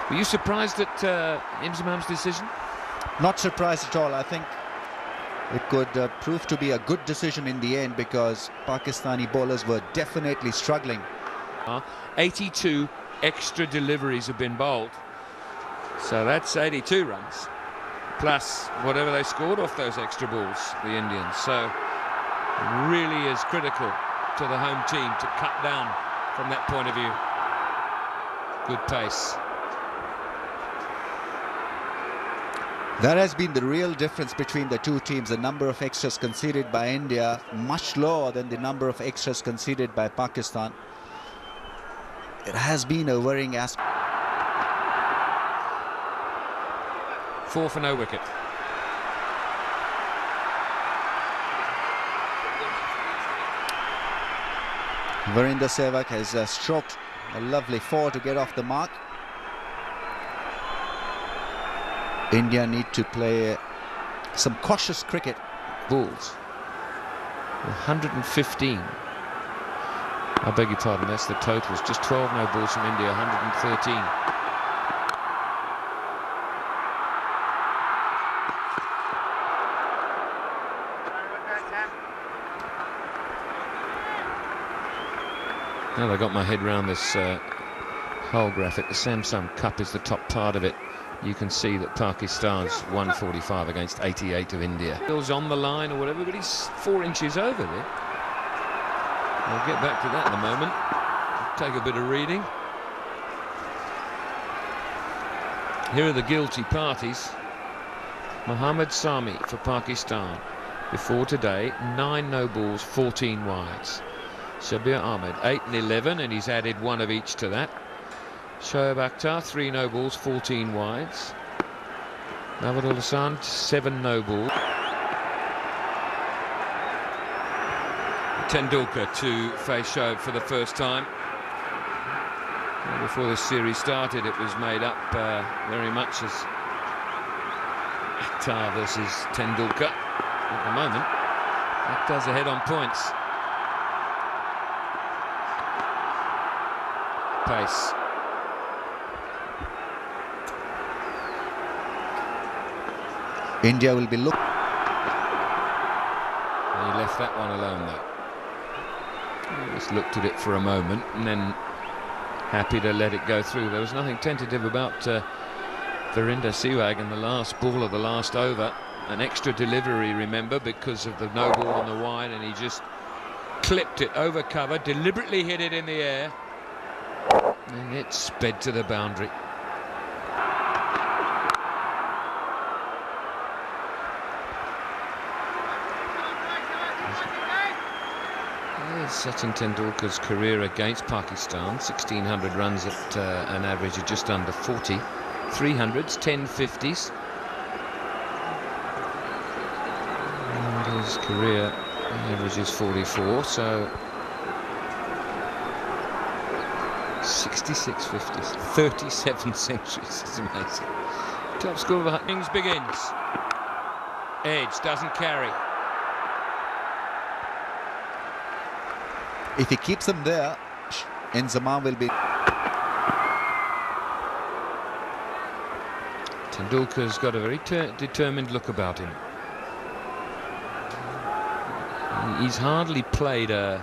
Were you surprised at Inzamam's decision? Not surprised at all. I think it could prove to be a good decision in the end, because Pakistani bowlers were definitely struggling. 82 extra deliveries have been bowled, so that's 82 runs plus whatever they scored off those extra balls, the Indians. So really is critical to the home team to cut down from that point of view. Good pace. That has been the real difference between the two teams. The number of extras conceded by India much lower than the number of extras conceded by Pakistan. It has been a worrying aspect. 4 for no wicket. Virender Sehwag has stroked a lovely 4 to get off the mark. India need to play some cautious cricket. Balls. 115. I beg your pardon, that's the totals. Just 12 no balls from India, 113. Now I got my head around this whole graphic. The Samsung Cup is the top part of it. You can see that Pakistan's 145 against 88 of India. Bill's on the line or whatever, but he's 4 inches over there. I'll get back to that in a moment. Take a bit of reading. Here are the guilty parties. Mohammad Sami for Pakistan. Before today, 9 no balls, 14 wides. Shabir Ahmed, 8 and 11, and he's added 1 of each to that. Shoaib Akhtar, 3 no balls, 14 wides. Nawadul Hassan, 7 no balls. Tendulkar to face Shoaib for the first time. Before this series started, it was made up very much as Akhtar versus Tendulkar. At the moment, Akhtar's ahead on points. Pace. India will be looking. He left that one alone though. He just looked at it for a moment and then happy to let it go through. There was nothing tentative about Virender Sehwag in the last ball of the last over. An extra delivery, remember, because of the no ball on the wide, and he just clipped it over cover, deliberately hit it in the air, and it sped to the boundary. Sachin Tendulkar's career against Pakistan, 1,600 runs at an average of just under 40. 300s, 10 50s. And his career average is 44, so 66 50s, 37 centuries. It's amazing. Top score of innings begins. Edge doesn't carry. If he keeps them there, Inzamam will be. Tendulkar's got a very determined look about him. He's hardly played a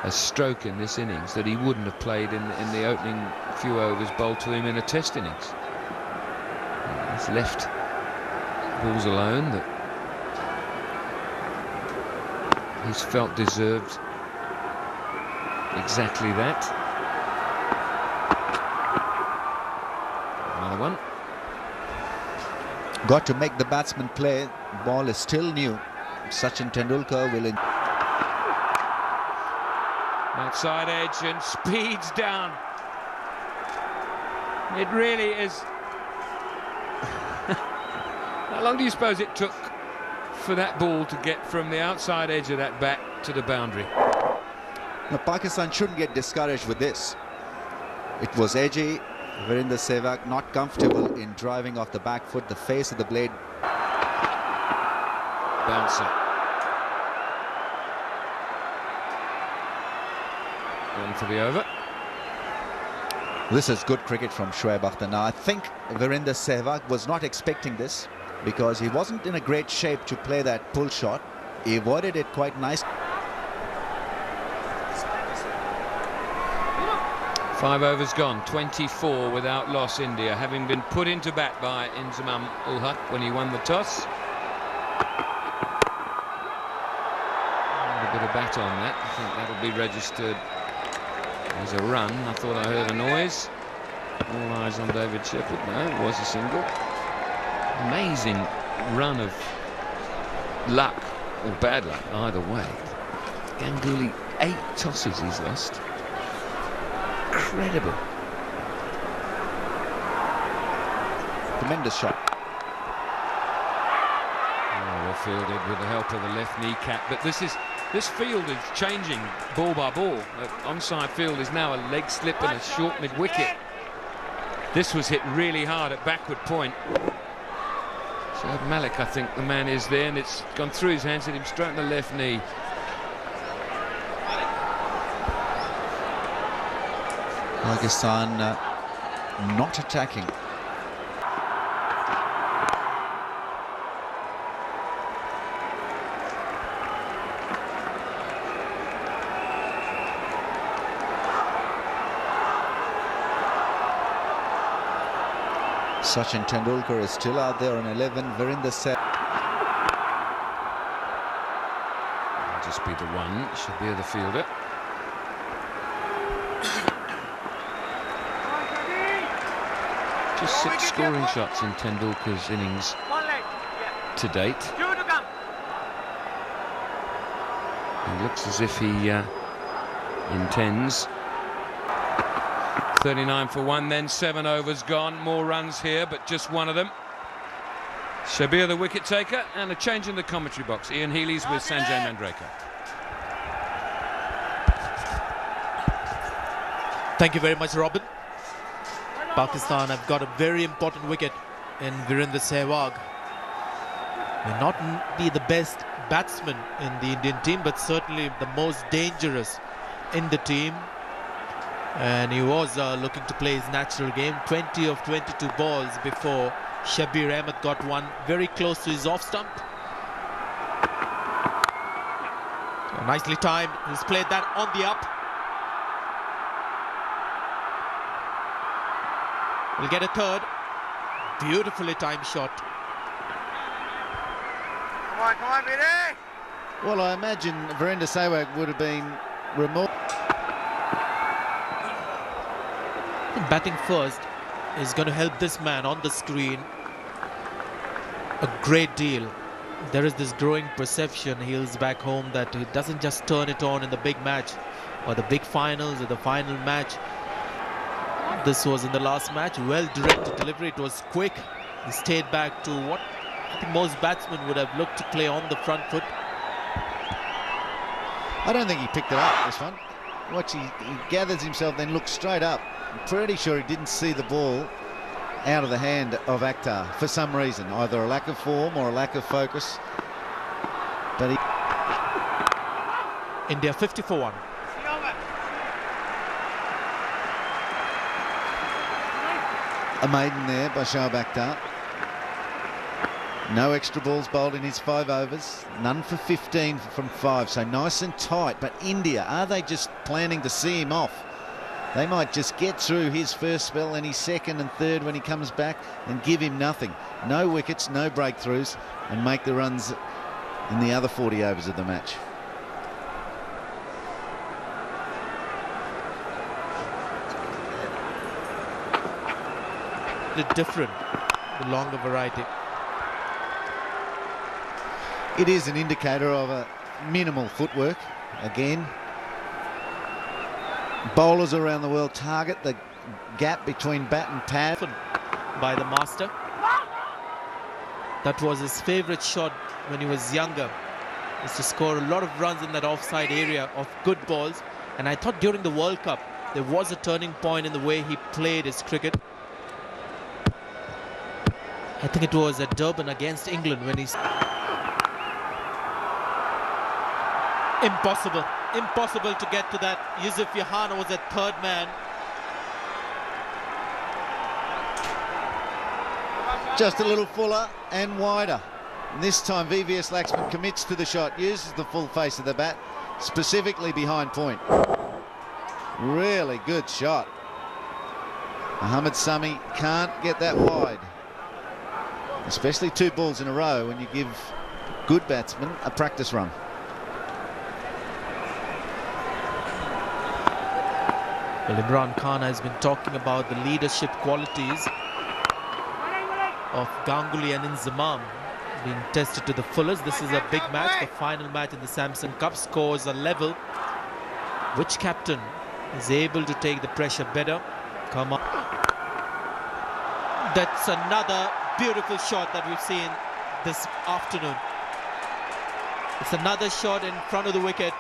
stroke in this innings that he wouldn't have played in the opening few overs bowled to him in a test innings. He's left balls alone that he's felt deserved exactly that. Another one. Got to make the batsman play. Ball is still new. Sachin Tendulkar will. Outside edge and speeds down. It really is. How long do you suppose it took for that ball to get from the outside edge of that bat to the boundary? Now, Pakistan shouldn't get discouraged with this. It was edgy. Virender Sehwag not comfortable in driving off the back foot. The face of the blade. Bouncer. One for the over. This is good cricket from Shoaib Akhtar. Now, I think Virender Sehwag was not expecting this because he wasn't in a great shape to play that pull shot. He avoided it quite nicely. 5 overs gone, 24 without loss. India, having been put into bat by Inzamam ul Haq when he won the toss. A bit of bat on that. I think that'll be registered as a run. I thought I heard a noise. All eyes on David Shepherd. No, it was a single. Amazing run of luck, or bad luck, either way. Ganguly, 8 tosses he's lost. Incredible. Tremendous shot. Oh, well fielded with the help of the left kneecap. But this field is changing ball by ball. The onside field is now a leg slip and a short mid-wicket. This was hit really hard at backward point. Shoaib Malik, I think the man is there, and it's gone through his hands, hit him straight on the left knee. Pakistan not attacking. Sachin Tendulkar is still out there on 11. Virender Sehwag. Just be the one, should be the fielder. Just 6 scoring shots in Tendulkar's innings to date. It looks as if he intends. 39 for 1, then 7 overs gone. More runs here, but just one of them. Shabir the wicket taker, and a change in the commentary box. Ian Healy's with Sanjay Mandraker. Thank you very much, Robin. Pakistan have got a very important wicket in Virender Sehwag. May not be the best batsman in the Indian team, but certainly the most dangerous in the team. And he was looking to play his natural game. 20 of 22 balls before Shabir Ahmed got one very close to his off stump. Nicely timed. He's played that on the up. We'll get a third. Beautifully timed shot. Come on, Vire! Well, I imagine Virender Sehwag would have been removed. Batting first is going to help this man on the screen a great deal. There is this growing perception, Heels back home, that he doesn't just turn it on in the big match or the big finals or the final match. This was in the last match, well-directed delivery. It was quick. He stayed back to what I think most batsmen would have looked to play on the front foot. I don't think he picked it up, this one. Watch, he gathers himself, then looks straight up. I'm pretty sure he didn't see the ball out of the hand of Akhtar for some reason, either a lack of form or a lack of focus. But India 50 for 1. A maiden there by Shoaib Akhtar. No extra balls bowled in his 5 overs. None for 15 from 5. So nice and tight. But India, are they just planning to see him off? They might just get through his first spell and his second and third when he comes back and give him nothing. No wickets, no breakthroughs, and make the runs in the other 40 overs of the match. Different, the longer variety. It is an indicator of a minimal footwork. Again, bowlers around the world target the gap between bat and pad. By the master. That was his favourite shot when he was younger. He used to score a lot of runs in that offside area of good balls. And I thought during the World Cup there was a turning point in the way he played his cricket. I think it was at Durban against England when he's... Impossible to get to that. Yusuf Yohana was a third man. just a little fuller and wider. And this time VVS Laxman commits to the shot, uses the full face of the bat, specifically behind point. Really good shot. Mohammad Sami can't get that wide, especially 2 balls in a row when you give good batsmen a practice run. Well, Imran Khan has been talking about the leadership qualities of Ganguly and Inzamam being tested to the fullest. This is a big match, the final match in the Samsung Cup. Scores are level. Which captain is able to take the pressure better? Come on. That's another beautiful shot that we've seen this afternoon. It's another shot in front of the wicket.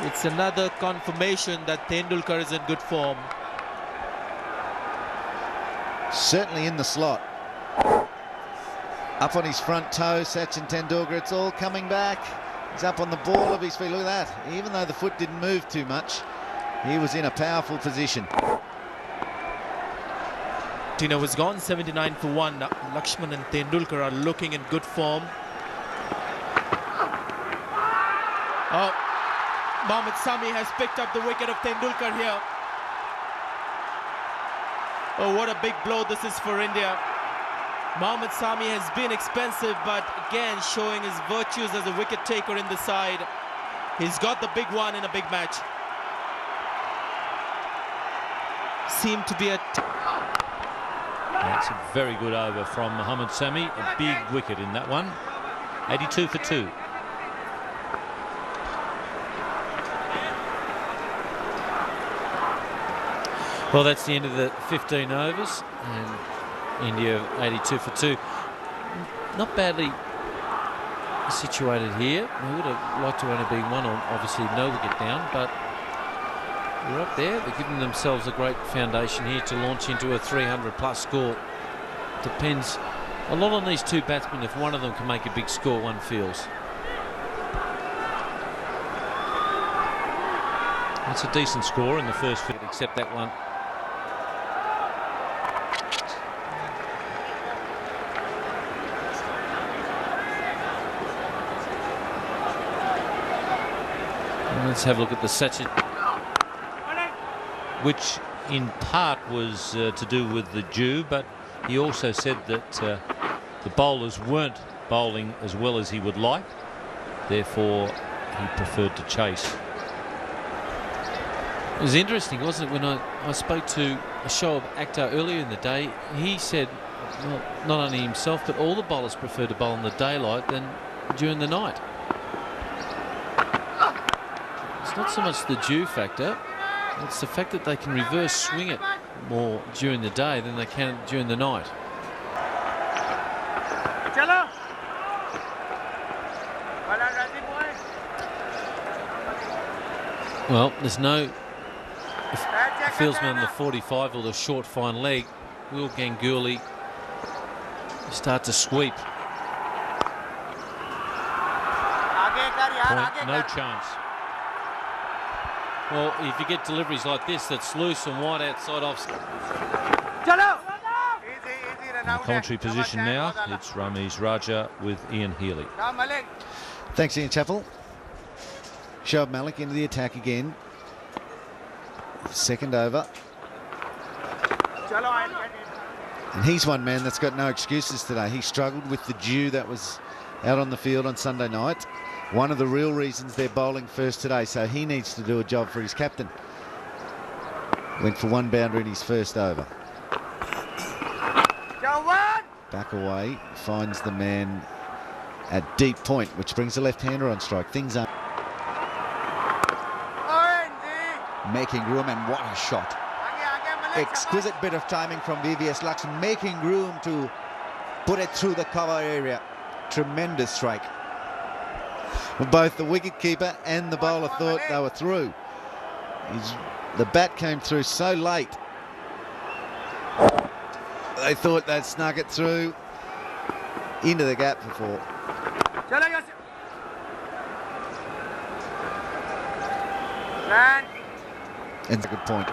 It's another confirmation that Tendulkar is in good form. Certainly in the slot. Up on his front toe, Sachin Tendulkar, it's all coming back. He's up on the ball of his feet, look at that. Even though the foot didn't move too much, he was in a powerful position. Tina was gone, 79 for 1. Lakshman and Tendulkar are looking in good form. Oh, Mohammad Sami has picked up the wicket of Tendulkar here. Oh, what a big blow this is for India. Mohammad Sami has been expensive, but again showing his virtues as a wicket taker in the side. He's got the big one in a big match. Seemed to be a... That's a very good over from Mohammad Sami. A big wicket in that one. 82 for 2. Well, that's the end of the 15 overs, and India 82 for 2. Not badly situated here. We would have liked to only be one, or obviously no wicket down, but we're up there. They're giving themselves a great foundation here to launch into a 300+ score. Depends a lot on these 2 batsmen. If one of them can make a big score, one feels. That's a decent score in the first 50, except that one. Let's have a look at the Sachin, which in part was to do with the dew, but he also said that the bowlers weren't bowling as well as he would like, therefore he preferred to chase. It was interesting, wasn't it, when I spoke to Shoaib Akhtar earlier in the day. He said, well, not only himself but all the bowlers prefer to bowl in the daylight than during the night. It's not so much the dew factor, it's the fact that they can reverse swing it more during the day than they can during the night. Well, there's no fieldsman on the 45 or the short fine leg. Will Ganguly start to sweep? Point, no chance. Well, if you get deliveries like this that's loose and wide outside off. In the commentary position now, it's Ramesh Raja with Ian Healy. Thanks, Ian Chappell. Shoaib Malik into the attack again. Second over. And he's one man that's got no excuses today. He struggled with the dew that was out on the field on Sunday night. One of the real reasons they're bowling first today, so he needs to do a job for his captain. Went for 1 boundary in his first over. Back away, finds the man at deep point, which brings the left-hander on strike. Things are making room, and what a shot. Exquisite bit of timing from VVS Laxman, making room to put it through the cover area. Tremendous strike. Both the wicketkeeper and the bowler thought they were through. The bat came through so late. They thought they'd snug it through into the gap before. And a good point.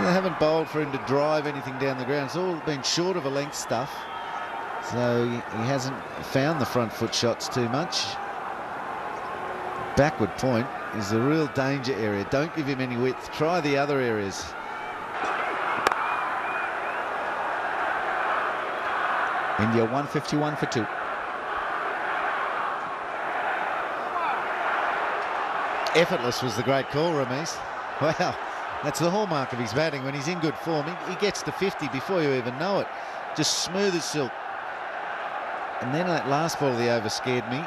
They haven't bowled for him to drive anything down the ground. It's all been short of a length stuff. So he hasn't found the front foot shots too much. Backward point is a real danger area. Don't give him any width. Try the other areas. India 151 for 2. Effortless was the great call, Ramesh. Wow, that's the hallmark of his batting. When he's in good form, he gets to 50 before you even know it. Just smooth as silk. And then that last ball of the over scared me.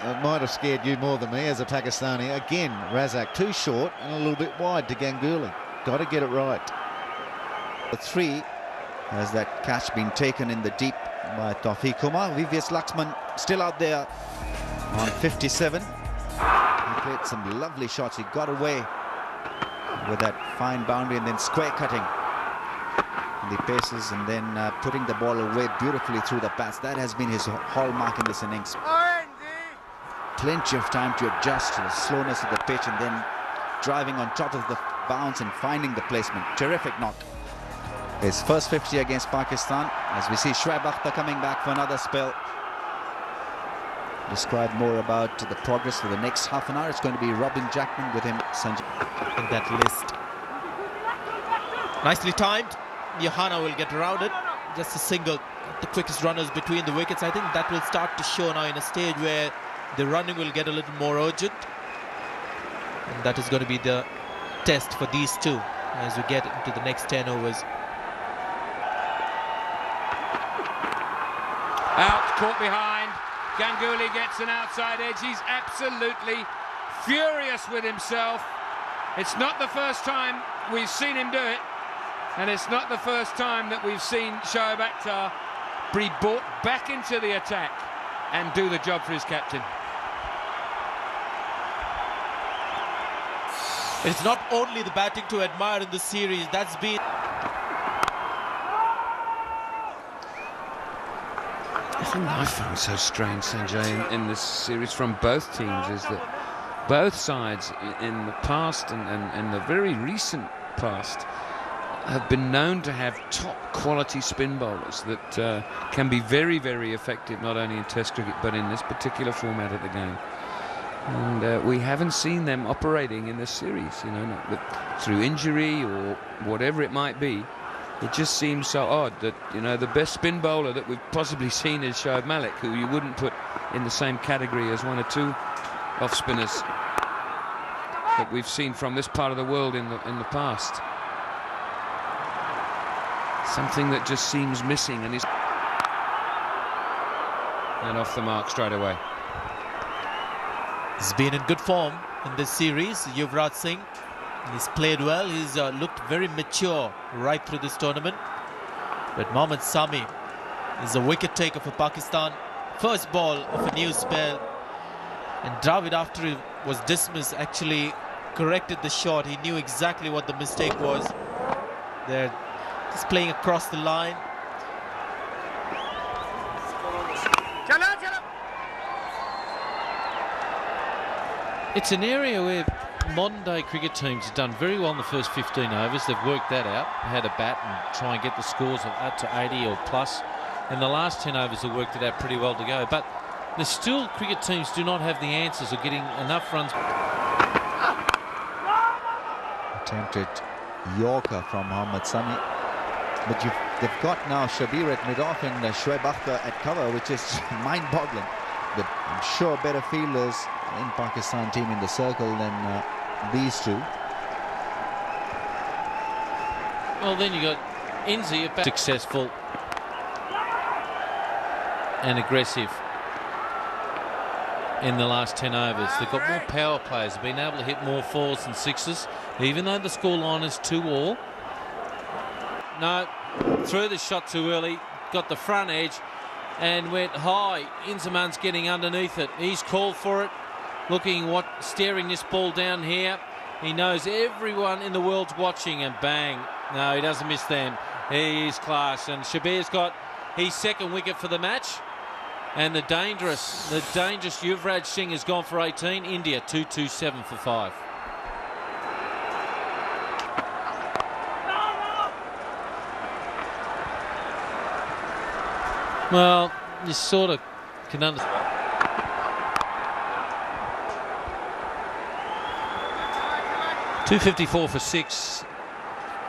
It might have scared you more than me as a Pakistani. Again, Razak too short and a little bit wide to Ganguly. Got to get it right. The 3 has that catch been taken in the deep by Tawfiq Kumar. VVS Laxman still out there on 57. He played some lovely shots. He got away with that fine boundary and then square cutting the paces and then putting the ball away beautifully through the pass. That has been his hallmark in this innings. Plenty of time to adjust to the slowness of the pitch and then driving on top of the bounce and finding the placement. Terrific knock. His first 50 against Pakistan, as we see Shoaib Akhtar coming back for another spell. Describe more about the progress for the next half an hour. It's going to be Robin Jackman with him, Sanjay. In that list. Nicely timed. Johanna will get routed. Just a single. The quickest runners between the wickets. I think that will start to show now in a stage where the running will get a little more urgent. And that is going to be the test for these two as we get into the next 10 overs. Out, caught behind. Ganguly gets an outside edge. He's absolutely furious with himself. It's not the first time we've seen him do it, and it's not the first time that we've seen Shoaib Akhtar be brought back into the attack and do the job for his captain. It's not only the batting to admire in the series. That's been... The thing I found so strange, Sanjay, in this series from both teams is that both sides in the past and the very recent past have been known to have top quality spin bowlers that can be very, very effective not only in Test cricket but in this particular format of the game. And we haven't seen them operating in this series, you know, through injury or whatever it might be. It just seems so odd that, you know, the best spin bowler that we've possibly seen is Shoaib Malik, who you wouldn't put in the same category as one or two off spinners that we've seen from this part of the world in the past. Something that just seems missing, and off the mark straight away. He's been in good form in this series, Yuvraj Singh. He's played well. He's looked very mature right through this tournament. But Mohammad Sami is a wicket taker for Pakistan. First ball of a new spell. And Dravid, after he was dismissed, actually corrected the shot. He knew exactly what the mistake was. They're just playing across the line. It's an area where modern day cricket teams have done very well in the first 15 overs. They've worked that out, had a bat and try and get the scores up to 80 or plus. In the last 10 overs, they've worked it out pretty well to go. But there's still cricket teams do not have the answers of getting enough runs. Attempted Yorker from Mohammad Sami. But they've got now Shabir at mid-off and Shoaib Akhtar at cover, which is mind-boggling. But I'm sure better fielders in Pakistan team in the circle than these two. Well, then you got Inzi, successful and aggressive in the last 10 overs. They've got more power players, been able to hit more fours and sixes, even though the scoreline is 2-all. No, threw the shot too early, got the front edge and went high. Inzaman's getting underneath it. He's called for it, staring this ball down here. He knows everyone in the world's watching, and bang. No, he doesn't miss them. He's class, and Shabir's got his second wicket for the match. And the dangerous Yuvraj Singh has gone for 18. India 227 for 5. Well, you sort of can understand. .254 for 6,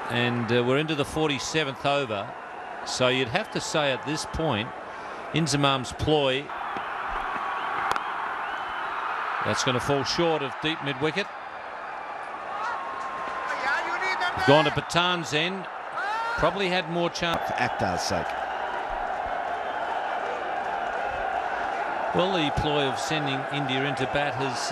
and we're into the 47th over. So you'd have to say at this point, Inzamam's ploy, that's going to fall short of deep mid-wicket. Gone to Pathan's end, probably had more chance. For Akhtar's sake. Well, the ploy of sending India into bat has